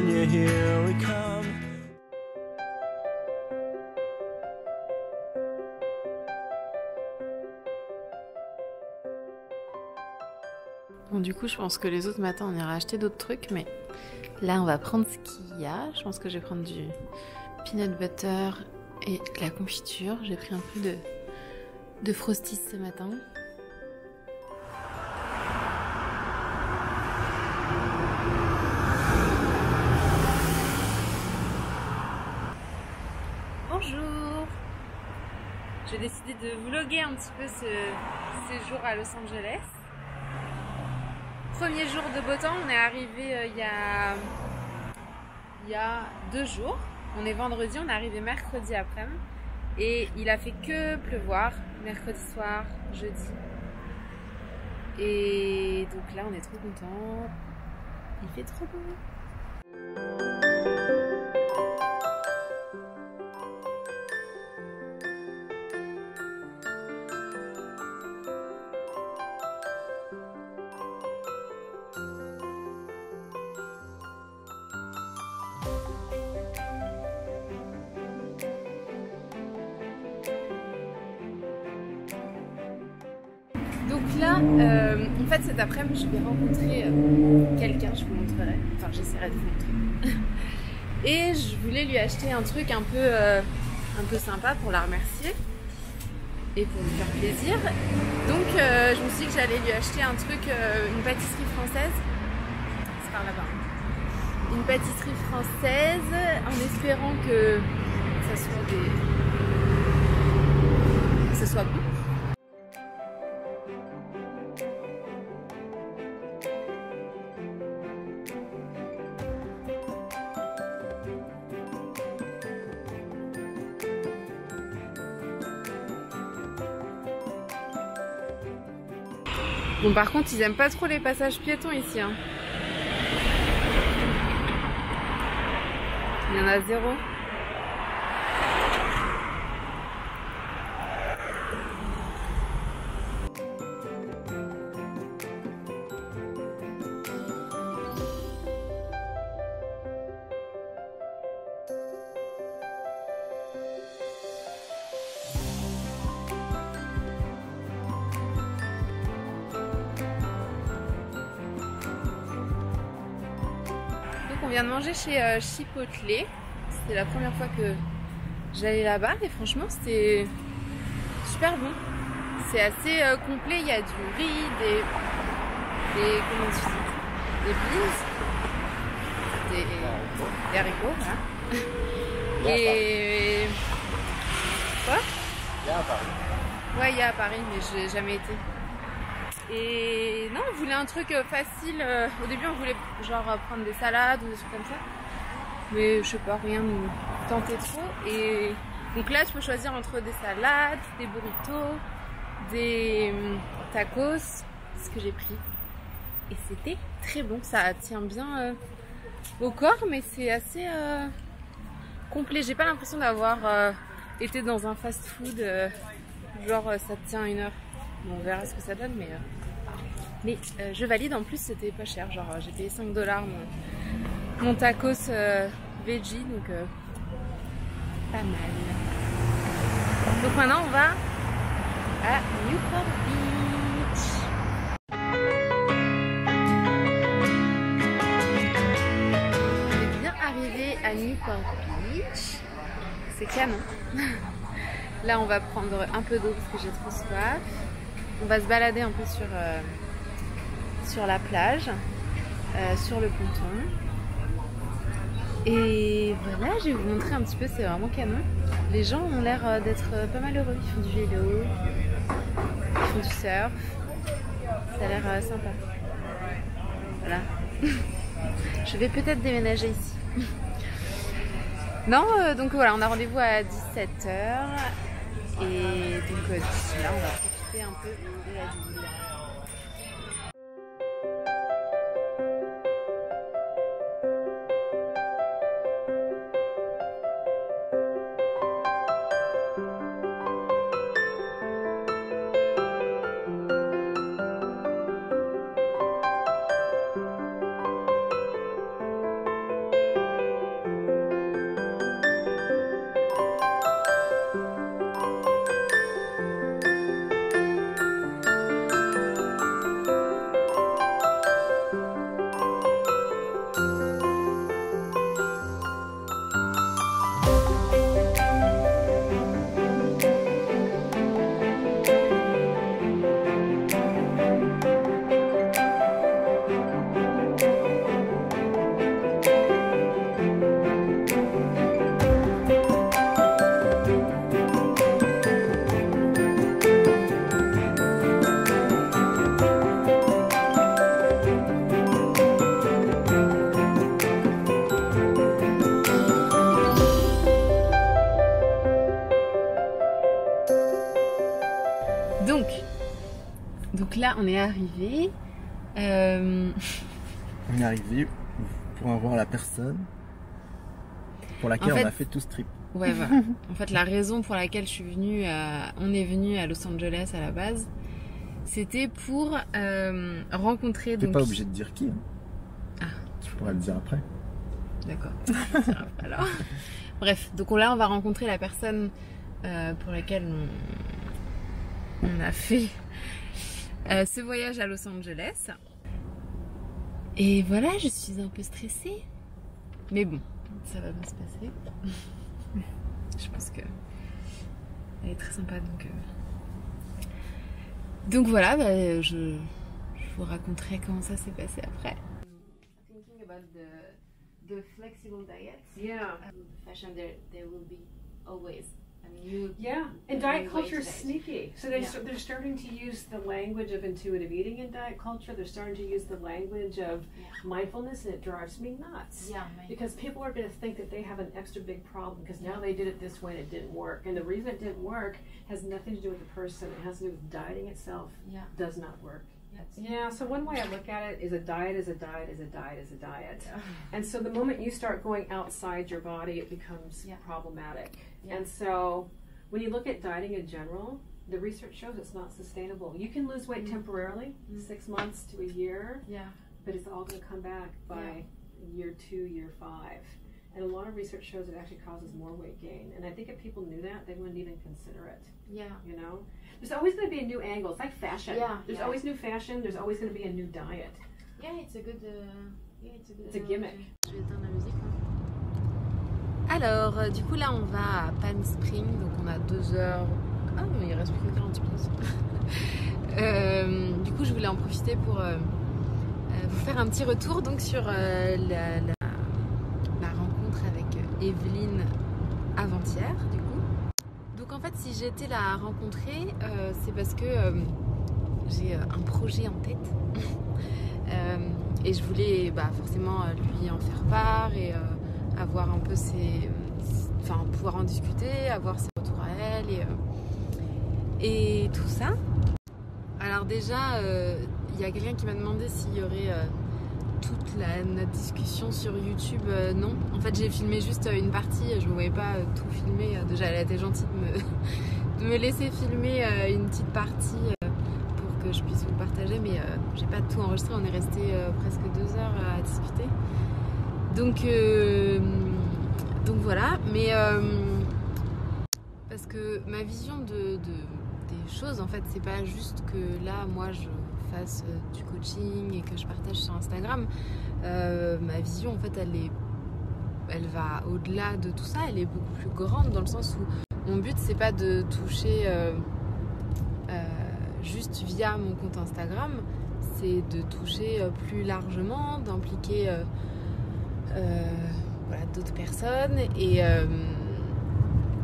California, here we come. Bon, du coup, je pense que les autres matins, on ira acheter d'autres trucs, mais là, on va prendre ce qu'il y a. Je pense que je vais prendre du peanut butter et de la confiture. J'ai pris un peu de Frosties ce matin. Bonjour! J'ai décidé de vlogger un petit peu ce séjour à Los Angeles. Premier jour de beau temps, on est arrivé il y a 2 jours. On est vendredi, on est arrivé mercredi après-midi. Et il a fait que pleuvoir mercredi soir, jeudi. Et donc là, on est trop contents. Il fait trop beau. Donc là, en fait cet après-midi je vais rencontrer quelqu'un, je vous montrerai, enfin j'essaierai de vous montrer. Et je voulais lui acheter un truc un peu sympa pour la remercier et pour lui faire plaisir. Donc je me suis dit que j'allais lui acheter un truc, une pâtisserie française, c'est par là-bas. Une pâtisserie française en espérant que ça soit bon. Bon, par contre, ils aiment pas trop les passages piétons ici. Hein. Il y en a 0. On vient de manger chez Chipotle. C'était la première fois que j'allais là-bas et franchement c'était super bon. C'est assez complet, il y a du riz, comment tu dis, des beans, des haricots, voilà. Et quoi? Il y a à Paris. Ouais, il y a à Paris, mais j'ai jamais été. Et non, on voulait un truc facile. Au début, on voulait genre prendre des salades ou des trucs comme ça. Mais je sais pas, rien nous tentait trop. Et donc là, je peux choisir entre des salades, des burritos, des tacos. C'est ce que j'ai pris. Et c'était très bon. Ça tient bien au corps, mais c'est assez complet. J'ai pas l'impression d'avoir été dans un fast-food. Genre, ça tient 1 heure. Bon, on verra ce que ça donne, mais je valide. En plus, c'était pas cher. Genre, j'ai payé 5 $ mon tacos veggie, donc pas mal. Donc maintenant, on va à Newport Beach. On est bien arrivé à Newport Beach. C'est canon. Là, on va prendre un peu d'eau parce que j'ai trop soif. On va se balader un peu sur la plage, sur le ponton. Et voilà, je vais vous montrer un petit peu, c'est vraiment canon. Les gens ont l'air d'être pas mal heureux. Ils font du vélo, ils font du surf. Ça a l'air sympa. Voilà. Je vais peut-être déménager ici. Non, donc voilà, on a rendez-vous à 17 h. Et donc d'ici là, on va profiter un peu de la ville. Donc là, on est arrivé. On est arrivé pour avoir la personne pour laquelle on a fait tout ce trip. Ouais, voilà. En fait, la raison pour laquelle on est venu à Los Angeles à la base, c'était pour rencontrer. T'es donc... pas obligé de dire qui. Hein. Ah. Tu pourras le dire après. D'accord. Alors. Bref, donc là, on va rencontrer la personne pour laquelle on a fait ce voyage à Los Angeles. Et voilà, je suis un peu stressée. Mais bon, ça va bien se passer. Je pense que elle est très sympa, donc voilà, bah, je vous raconterai comment ça s'est passé après. Thinking about the flexible diet. Yeah. Fashion there will be always. I mean, Yeah, and diet culture is sneaky. So they're starting to use the language of intuitive eating in diet culture. They're starting to use the language of mindfulness, and it drives me nuts. Yeah, because people are going to think that they have an extra big problem because now they did it this way and it didn't work. And the reason it didn't work has nothing to do with the person. It has to do with dieting itself. Yeah. Does not work. Yeah, so one way I look at it is a diet is a diet is a diet is a diet. Yeah. And so the moment you start going outside your body, it becomes problematic. Yeah. And so when you look at dieting in general, the research shows it's not sustainable. You can lose weight temporarily, 6 months to a year, but it's all going to come back by year 2, year 5. And a lot of research shows it actually causes more weight gain. And I think if people knew that, they wouldn't even consider it. Yeah. You know? There's always going to be a new angle. It's like fashion. Yeah. There's always new fashion. There's always going to be a new diet. Yeah, it's a good. It's a gimmick. Je vais éteindre la musique. Alors, du coup, là, on va à Palm Springs. Donc, on a 2 heures. Ah, mais il reste plus que 40 minutes. Du coup, je voulais en profiter pour vous faire un petit retour donc sur la rencontre avec Evelyne avant-hier, du coup. Donc en fait, si j'ai été la rencontrer, c'est parce que j'ai un projet en tête et je voulais forcément lui en faire part et avoir un peu pouvoir en discuter, avoir ses retours à elle et tout ça. Alors déjà, il y a quelqu'un qui m'a demandé s'il y aurait toute notre discussion sur YouTube. Non, en fait j'ai filmé juste une partie, je ne voyais pas tout filmer. Déjà elle a été gentille de me laisser filmer une petite partie pour que je puisse vous le partager, mais j'ai pas tout enregistré, on est resté presque 2 heures à discuter. Donc voilà, mais parce que ma vision des choses, en fait, c'est pas juste que là, moi, je fasse du coaching et que je partage sur Instagram. Ma vision, en fait, elle va au-delà de tout ça. Elle est beaucoup plus grande dans le sens où mon but, c'est pas de toucher juste via mon compte Instagram, c'est de toucher plus largement, d'impliquer d'autres personnes et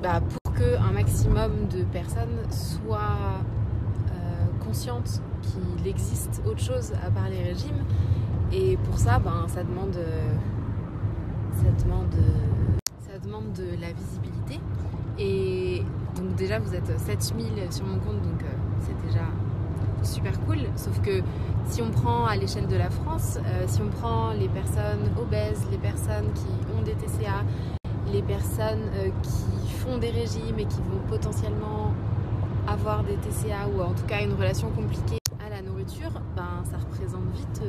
pour qu'un maximum de personnes soient conscientes qu'il existe autre chose à part les régimes. Et pour ça, ça demande de la visibilité. Et donc déjà, vous êtes 7000 sur mon compte, donc c'est déjà super cool. Sauf que si on prend à l'échelle de la France, si on prend les personnes obèses, les personnes qui ont des TCA, les personnes qui font des régimes et qui vont potentiellement avoir des TCA ou en tout cas une relation compliquée à la nourriture, ça représente vite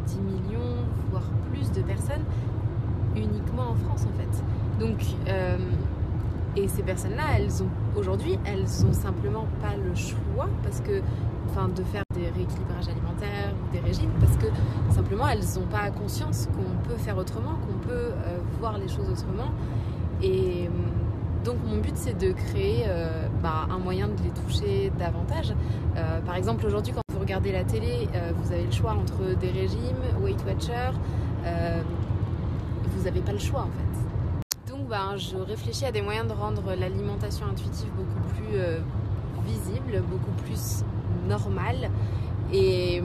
10 millions voire plus de personnes uniquement en France en fait. Donc et ces personnes-là, aujourd'hui, elles ont simplement pas le choix de faire des rééquilibrages alimentaires ou des régimes parce que simplement elles n'ont pas conscience qu'on peut faire autrement, qu'on peut voir les choses autrement. Et donc mon but c'est de créer un moyen de les toucher davantage. Par exemple aujourd'hui quand vous regardez la télé, vous avez le choix entre des régimes, Weight Watchers, vous n'avez pas le choix en fait. Donc je réfléchis à des moyens de rendre l'alimentation intuitive beaucoup plus visible, beaucoup plus normale et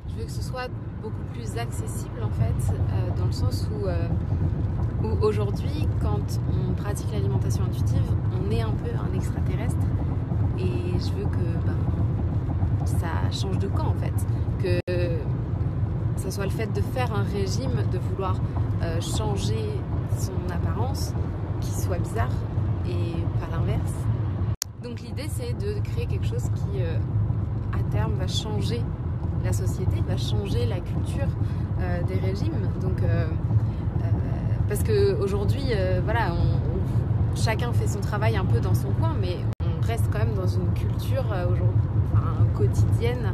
je veux que ce soit beaucoup plus accessible en fait dans le sens où aujourd'hui quand on pratique l'alimentation intuitive on est un peu un extraterrestre et je veux que change de camp en fait. Que ce soit le fait de faire un régime, de vouloir changer son apparence, qui soit bizarre et pas l'inverse. Donc l'idée c'est de créer quelque chose qui à terme va changer la société, va changer la culture des régimes. Donc parce qu'aujourd'hui voilà, chacun fait son travail un peu dans son coin, mais on reste quand même dans une culture quotidienne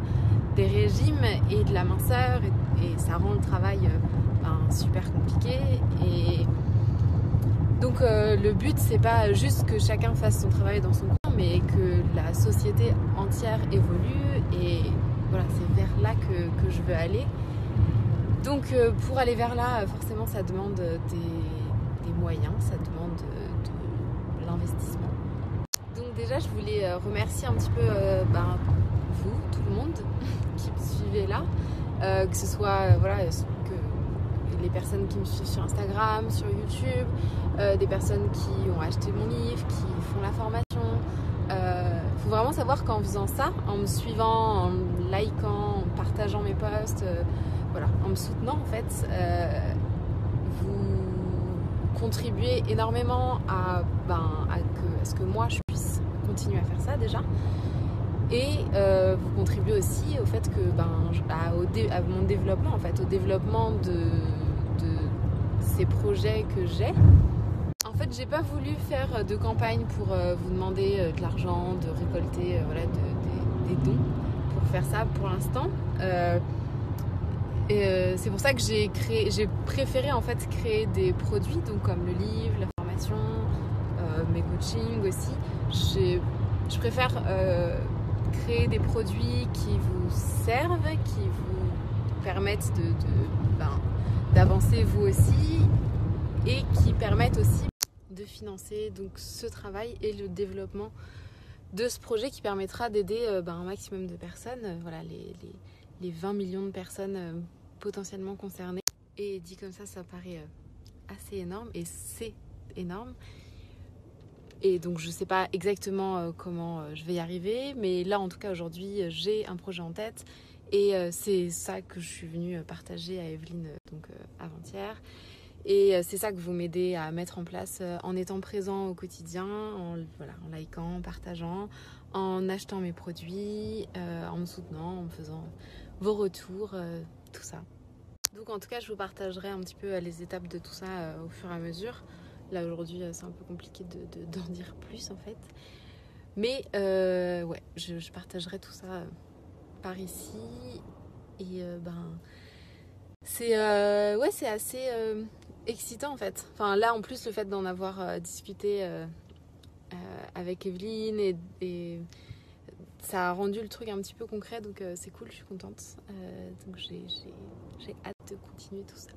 des régimes et de la minceur, et ça rend le travail super compliqué. Et donc le but c'est pas juste que chacun fasse son travail dans son coin, mais que la société entière évolue, et voilà, c'est vers là que je veux aller. Donc pour aller vers là, forcément ça demande des moyens, ça demande de l'investissement. Donc déjà je voulais remercier un petit peu vous, tout le monde qui me suivez là, que ce soit que les personnes qui me suivent sur Instagram, sur YouTube, des personnes qui ont acheté mon livre, qui font la formation. Faut vraiment savoir qu'en faisant ça, en me suivant, en me likant, en partageant mes posts, en me soutenant en fait, vous contribuez énormément à ce que moi je puisse continuer à faire ça déjà. Et vous contribuez aussi au fait que à mon développement en fait, au développement de ces projets que j'ai. En fait, j'ai pas voulu faire de campagne pour vous demander de l'argent, de récolter des dons pour faire ça pour l'instant. C'est pour ça que j'ai préféré en fait créer des produits, donc comme le livre, la formation, mes coachings aussi. Je préfère créer des produits qui vous servent, qui vous permettent d'avancer vous aussi, et qui permettent aussi de financer donc ce travail et le développement de ce projet qui permettra d'aider un maximum de personnes, les 20 millions de personnes potentiellement concernées. Et dit comme ça paraît assez énorme, et c'est énorme. Et donc je sais pas exactement comment je vais y arriver, mais là en tout cas aujourd'hui j'ai un projet en tête, et c'est ça que je suis venue partager à Evelyne avant-hier. Et c'est ça que vous m'aidez à mettre en place en étant présent au quotidien, en likant, en partageant, en achetant mes produits, en me soutenant, en me faisant vos retours, tout ça. Donc en tout cas je vous partagerai un petit peu les étapes de tout ça au fur et à mesure. Là aujourd'hui c'est un peu compliqué d'en dire plus en fait. Mais je partagerai tout ça par ici. Et c'est assez excitant en fait. Enfin là en plus le fait d'en avoir discuté avec Evelyne, et ça a rendu le truc un petit peu concret, donc c'est cool, je suis contente. Donc j'ai hâte de continuer tout ça.